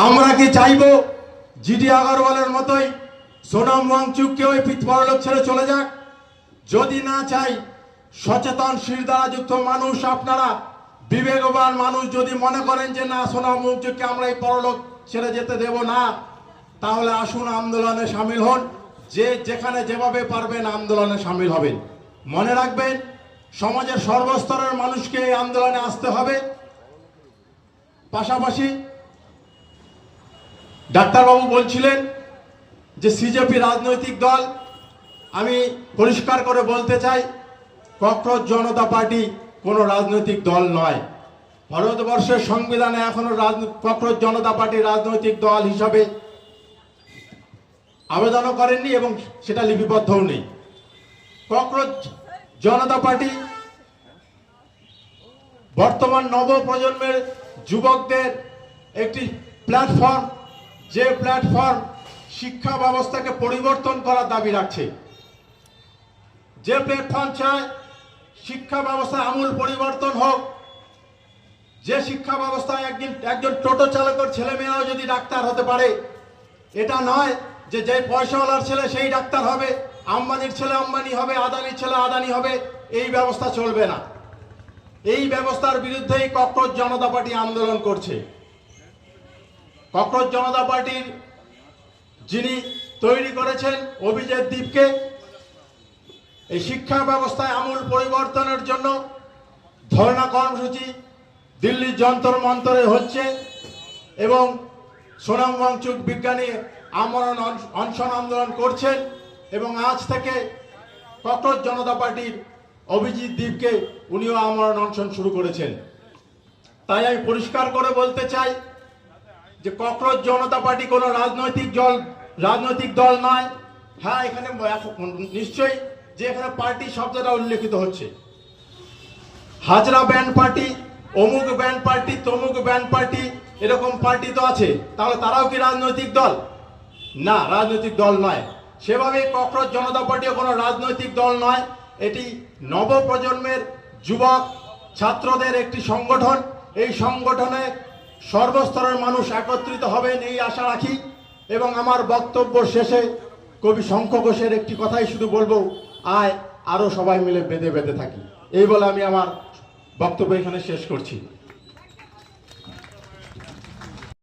আমরা কি চাইবো জিডি আগরওয়ালের মতোই সোনাম ওয়াংচুককে ওই পরলোক ছেড়ে চলে যাক? যদি না চাই, সচেতন শিরদাঁড়াযুক্ত মানুষ, আপনারা বিবেকবান মানুষ যদি মনে করেন যে না, সোনাম ওয়াংচুককে আমরা এই পরলোক ছেড়ে যেতে দেব না, তাহলে আসুন আন্দোলনে সামিল হন। যে যেখানে যেভাবে পারবেন আন্দোলনে সামিল হবেন। মনে রাখবেন, সমাজের সর্বস্তরের মানুষকে এই আন্দোলনে আসতে হবে। পাশাপাশি ডাক্তারবাবু বলছিলেন যে সিজেপি রাজনৈতিক দল। আমি পরিষ্কার করে বলতে চাই, ককরোচ জনতা পার্টি কোনো রাজনৈতিক দল নয়। ভারতবর্ষের সংবিধানে এখনো ককরোচ জনতা পার্টি রাজনৈতিক দল হিসাবে আবেদনও করেননি এবং সেটা লিপিবদ্ধও নেই। ককরোচ জনতা পার্টি বর্তমান নব প্রজন্মের যুবকদের একটি প্ল্যাটফর্ম, যে প্ল্যাটফর্ম শিক্ষা ব্যবস্থাকে পরিবর্তন করার দাবি রাখছে। যে প্ল্যাটফর্ম চায় শিক্ষা ব্যবস্থায় আমূল পরিবর্তন হোক। যে শিক্ষা ব্যবস্থায় একজন টোটো চালকের ছেলেমেয়েরাও যদি ডাক্তার হতে পারে, এটা নয় যে যে পয়সাওয়ালার ছেলে সেই ডাক্তার হবে, আম্বানির ছেলে আম্বানি হবে, আদানির ছেলে আদানি হবে। এই ব্যবস্থা চলবে না। এই ব্যবস্থার বিরুদ্ধেই ককরোচ জনতা পার্টি আন্দোলন করছে। ককরোচ জনতা পার্টির যিনি তৈরি করেছেন অভিজিৎ দীপকে, এই শিক্ষা ব্যবস্থায় আমূল পরিবর্তনের জন্য ধর্ণা কর্মসূচি দিল্লির যন্তর মন্তরে হচ্ছে এবং সোনাম ওয়াংচুক বিজ্ঞানী আমরণ অনশন আন্দোলন করছেন। এবং আজ থেকে ককরোচ জনতা পার্টির অভিজিৎ দীপকে উনিও আমরণ অনশন শুরু করেছেন। তাই আমি পরিষ্কার করে বলতে চাই যে ককরোচ জনতা পার্টি কোনো রাজনৈতিক দল নয়। হ্যাঁ, এখানে নিশ্চয়ই যে এখানে পার্টি শব্দটা উল্লেখিত হচ্ছে, হাজরা ব্যান্ড পার্টি, অমুক ব্যান্ড পার্টি, তমুক ব্যান্ড পার্টি, এরকম পার্টি তো আছে। তাহলে তারাও কি রাজনৈতিক দল? না, রাজনৈতিক দল নয়। সেভাবে ককরোচ জনতা পার্টিও কোনো রাজনৈতিক দল নয়। এটি নবপ্রজন্মের যুবক ছাত্রদের একটি সংগঠন। এই সংগঠনে সর্বস্তরের মানুষ একত্রিত হবেন এই আশা রাখি। এবং আমার বক্তব্য শেষে কবি শঙ্খ ঘোষের একটি কথাই শুধু বলবো, আয় আরো সবাই মিলে বেঁধে বেঁধে থাকি। এই বলে আমি আমার বক্তব্য এখানে শেষ করছি।